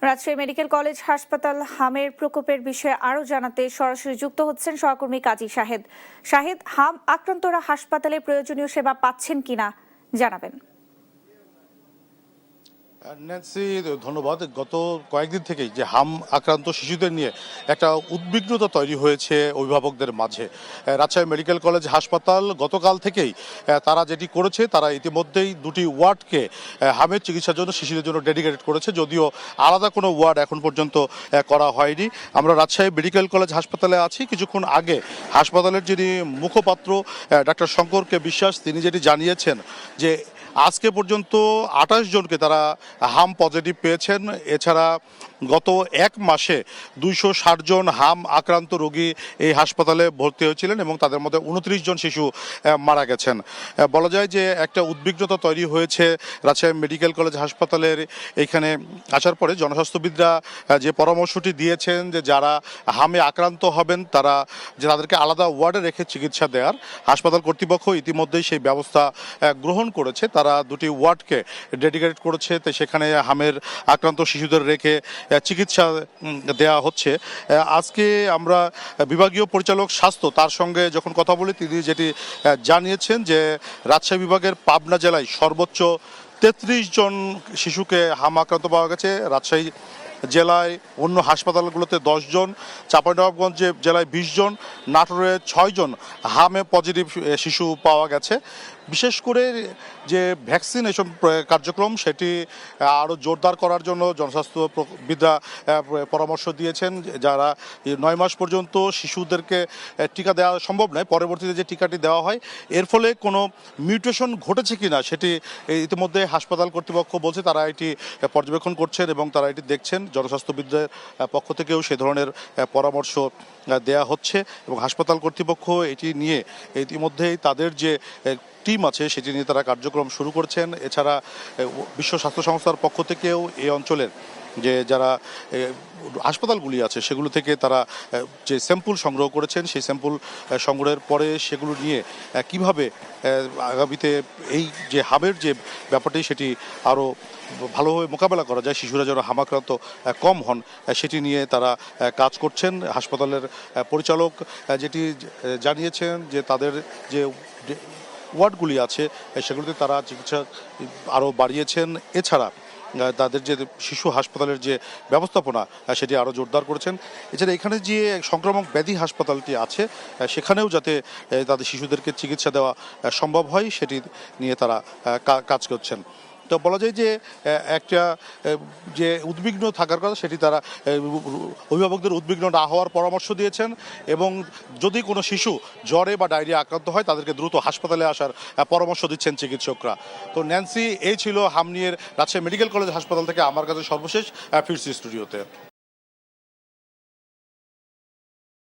Rajshahi medical college হাসপাতাল হামের প্রকোপের বিষয়ে আরও জানাতে সরাসরি যুক্ত হচ্ছেন সহকর্মী কাজী শাহেদ। শাহেদ, হাম আক্রান্তরা হাসপাতালে প্রয়োজনীয় সেবা পাচ্ছেন কিনা জানাবেন। ন্যান্সি, ধন্যবাদ। গত কয়েকদিন থেকেই যে হাম আক্রান্ত শিশুদের নিয়ে একটা উদ্বিগ্নতা তৈরি হয়েছে অভিভাবকদের মাঝে। রাজশাহী মেডিকেল কলেজ হাসপাতাল গতকাল থেকেই তারা যেটি করেছে, তারা ইতিমধ্যেই দুটি ওয়ার্ডকে হামের চিকিৎসার জন্য শিশুদের জন্য ডেডিকেটেড করেছে, যদিও আলাদা কোনো ওয়ার্ড এখন পর্যন্ত করা হয়নি। আমরা রাজশাহী মেডিকেল কলেজ হাসপাতালে আছি। কিছুক্ষণ আগে হাসপাতালের যিনি মুখপাত্র ডাক্তার শঙ্করকে বিশ্বাস, তিনি যেটি জানিয়েছেন যে আজকে পর্যন্ত 28 জনকে তারা হাম পজিটিভ পেয়েছেন। এছাড়া গত এক মাসে 260 জন হাম আক্রান্ত রোগী এই হাসপাতালে ভর্তি হয়েছিলেন এবং তাদের মধ্যে 29 জন শিশু মারা গেছেন। বলা যায় যে একটা উদ্বিগ্নতা তৈরি হয়েছে রাজশাহী মেডিকেল কলেজ হাসপাতালের এখানে আসার পরে। জনস্বাস্থ্যবিদরা যে পরামর্শটি দিয়েছেন যে যারা হামে আক্রান্ত হবেন তারা যে তাদেরকে আলাদা ওয়ার্ডে রেখে চিকিৎসা দেওয়ার, হাসপাতাল কর্তৃপক্ষ ইতিমধ্যেই সেই ব্যবস্থা গ্রহণ করেছে। তারা দুটি ওয়ার্ডকে ডেডিকেটেড করেছে, তো সেখানে হামের আক্রান্ত শিশুদের রেখে চিকিৎসা দেওয়া হচ্ছে। আজকে আমরা বিভাগীয় পরিচালক স্বাস্থ্য তার সঙ্গে যখন কথা বলি, তিনি যেটি জানিয়েছেন যে রাজশাহী বিভাগের পাবনা জেলায় সর্বোচ্চ 33 জন শিশুকে হাম আক্রান্ত পাওয়া গেছে। রাজশাহী জেলায় অন্য হাসপাতালগুলোতে 10 জন, চাঁপাইনবাবগঞ্জ জেলায় 20 জন, নাটোরে 6 জন হামে পজিটিভ শিশু পাওয়া গেছে। বিশেষ করে যে ভ্যাকসিনেশন কার্যক্রম সেটি আরও জোরদার করার জন্য জনস্বাস্থ্যবিদরা পরামর্শ দিয়েছেন। যারা 9 মাস পর্যন্ত শিশুদেরকে টিকা দেওয়া সম্ভব নয়, পরবর্তীতে যে টিকাটি দেওয়া হয় এর ফলে কোনো মিউটেশন ঘটেছে কিনা সেটি ইতিমধ্যে হাসপাতাল কর্তৃপক্ষ বলছে তারা এটি পর্যবেক্ষণ করছেন এবং তারা এটি দেখছেন। জনস্বাস্থ্যবিদদের পক্ষ থেকেও সে ধরনের পরামর্শ দেয়া হচ্ছে এবং হাসপাতাল কর্তৃপক্ষ এটি নিয়ে ইতিমধ্যেই তাদের যে টিম আছে সেটি নিয়ে তারা কার্যক্রম শুরু করছেন। এছাড়া বিশ্ব স্বাস্থ্য সংস্থার পক্ষ থেকেও এই অঞ্চলের যে যারা হাসপাতালগুলি আছে সেগুলো থেকে তারা যে স্যাম্পল সংগ্রহ করেছেন, সেই স্যাম্পল সংগ্রহের পরে সেগুলো নিয়ে কিভাবে আগামীতে এই যে হামের যে ব্যাপারটি সেটি আরও ভালোভাবে মোকাবেলা করা যায়, শিশুরা যেন হামাক্রান্ত কম হন, সেটি নিয়ে তারা কাজ করছেন। হাসপাতালের পরিচালক যেটি জানিয়েছেন যে তাদের যে ওয়ার্ডগুলি আছে সেগুলোতে তারা চিকিৎসা আরও বাড়িয়েছেন। এছাড়া তাদের যে শিশু হাসপাতালের যে ব্যবস্থাপনা সেটি আরও জোরদার করেছেন। এছাড়া এখানে যে সংক্রামক ব্যাধি হাসপাতালটি আছে সেখানেও যাতে তাদের শিশুদেরকে চিকিৎসা দেওয়া সম্ভব হয় সেটি নিয়ে তারা কাজ করছেন। তো বলা যায় যে একটা যে উদ্বিগ্ন থাকার কথা সেটি তারা অভিভাবকদের উদ্বিগ্ন না হওয়ার পরামর্শ দিয়েছেন এবং যদি কোনো শিশু জ্বরে বা ডায়রিয়া আক্রান্ত হয় তাদেরকে দ্রুত হাসপাতালে আসার পরামর্শ দিচ্ছেন চিকিৎসকরা। তো ন্যান্সি, এই ছিল হাম নিয়ে রাজশাহী মেডিকেল কলেজ হাসপাতাল থেকে আমার কাছে সর্বশেষ। ফিরছি স্টুডিওতে।